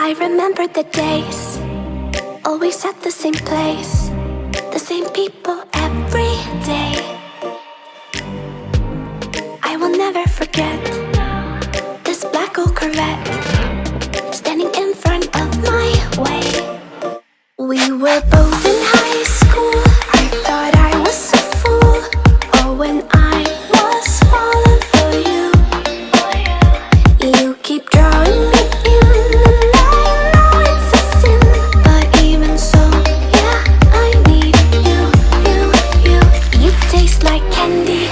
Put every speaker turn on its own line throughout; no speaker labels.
I remember the days, always at the same place, the same people every day. I will never forget this black old Corvette standing in front of my way. We were both in high school. I thought I was a fool. Oh, when I was falling for you. You keep drawing me in, and I know it's a sin, but even so, yeah, I need you. You taste like candy.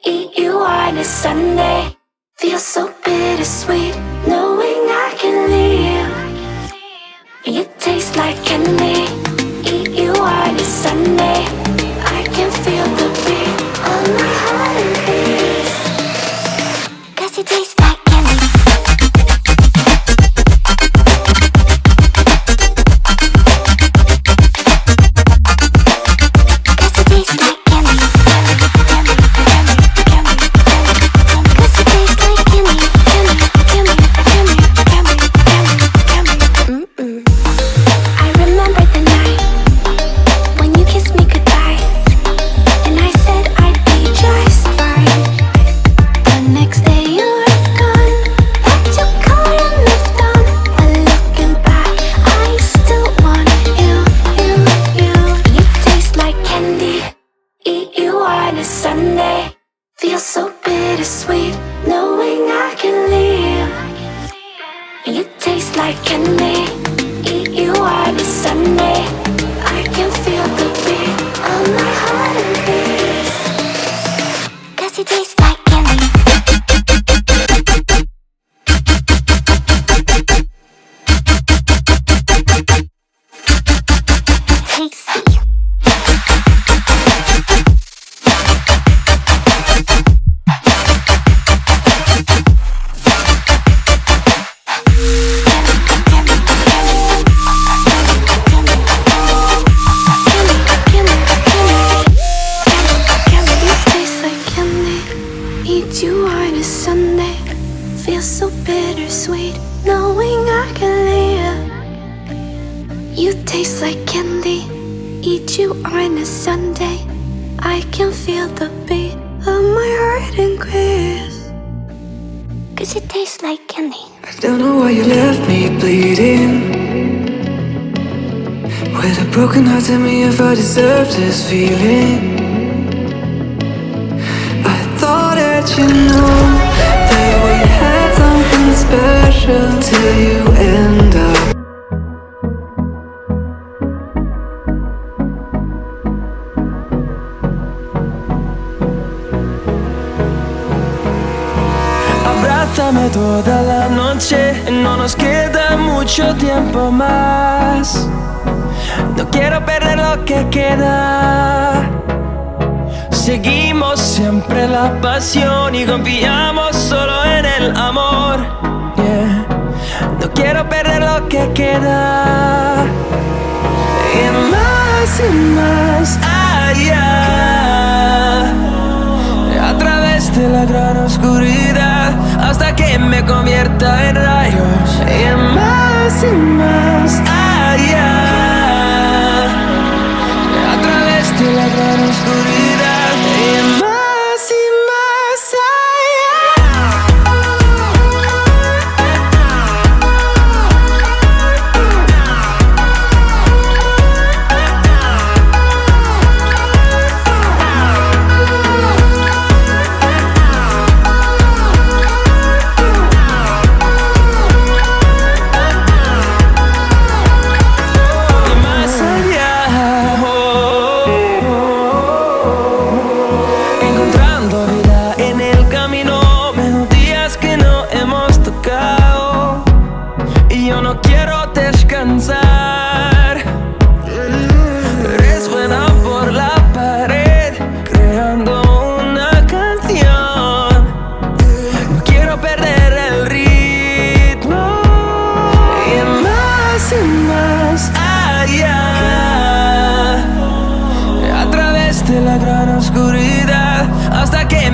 Eat you on a Sunday. Feel so bittersweet, knowing I can leave. You taste like candy. Eat you on a Sunday. I can feel the beat on my heart and beats. 'Cause you taste like candy. Sunday, feel so bittersweet, knowing I can leave. You taste like candy. Eat you on a Sunday. I can feel the beat on my heart and beats. 'Cause you taste like candy. Tasty. Eat you on a Sunday. Feel so bittersweet, knowing I can leave. You taste like candy. Eat you on a Sunday. I can feel the beat of my heart increase. 'Cause you taste like candy.
I don't know why you left me bleeding. With a broken heart, tell me if I deserve this feeling. You know that we had something special till you end up.
Abrázame toda la noche, no nos queda mucho tiempo más. No quiero perder lo que queda. Seguimos siempre la pasión y confiamos solo en el amor. Yeah. No quiero perder lo que queda. Y más allá, a través de la gran oscuridad, hasta que me convierta en rayos. Y más allá, a través de la gran oscuridad. Y más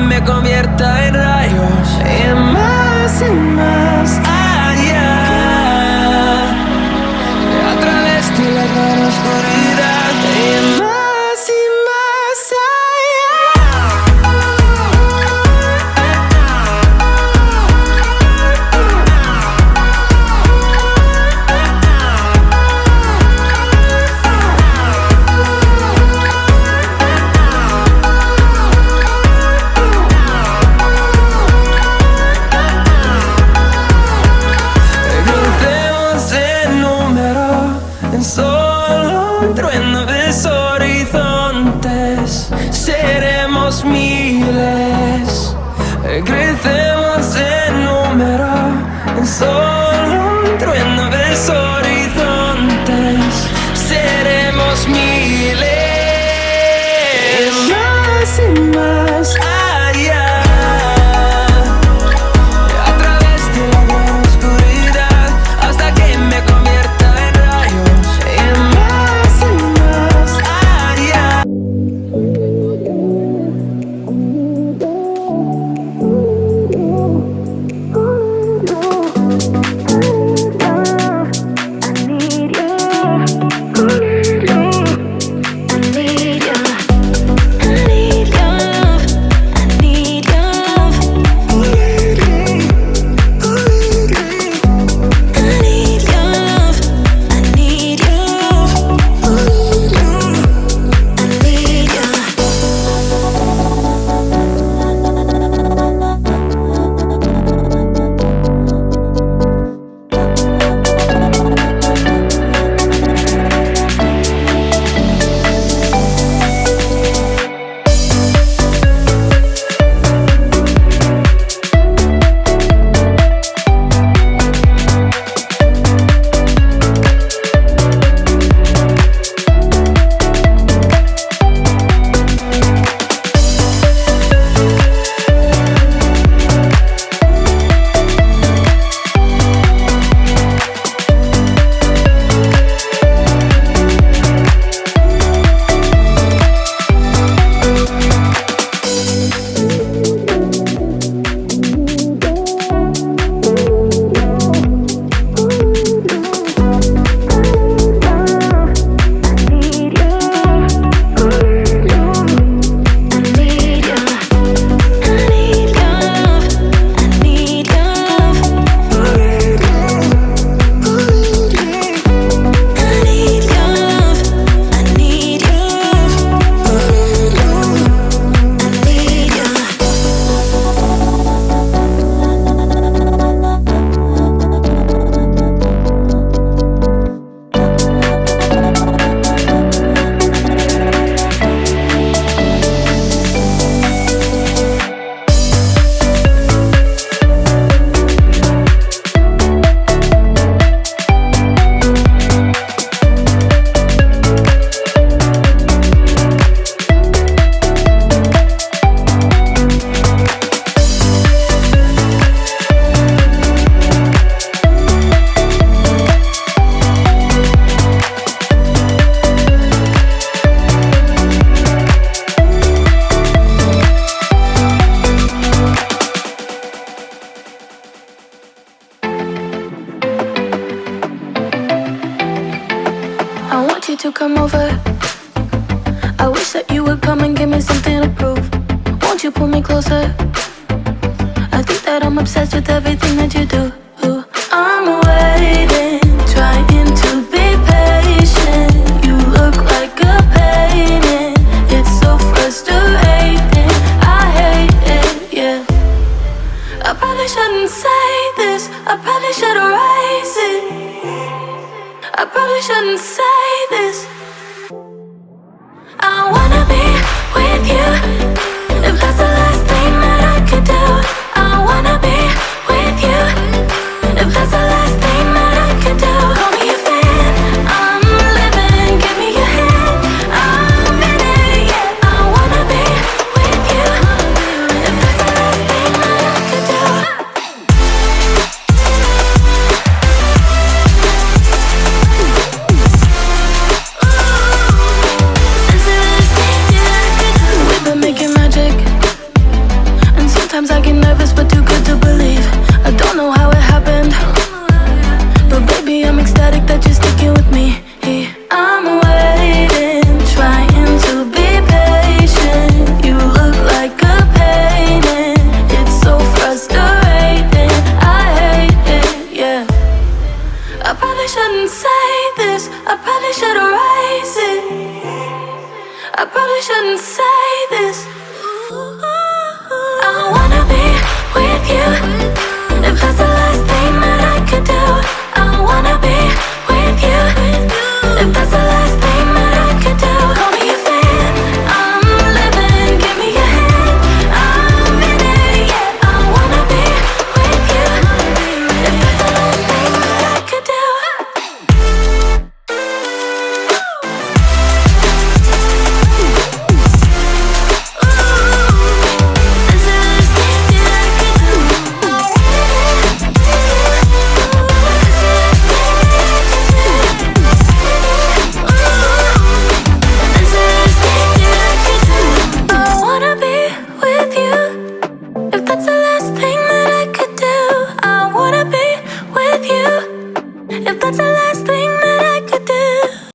me convierta en rayos y más allá. seremos miles, crecemos en número, en solo un trueno de horizontes, seremos miles, más y más allá, a través de la oscuridad, hasta que me convierta en rayos, y más allá.
I want you to come over. I wish that you would come and give me something to prove. Won't you pull me closer? I think that I'm obsessed with everything that you do. I'm waiting, trying to be patient. You look like a painting. It's so frustrating. I hate it, yeah. I probably shouldn't say this. I probably should erase it. I probably shouldn't say this. I wanna be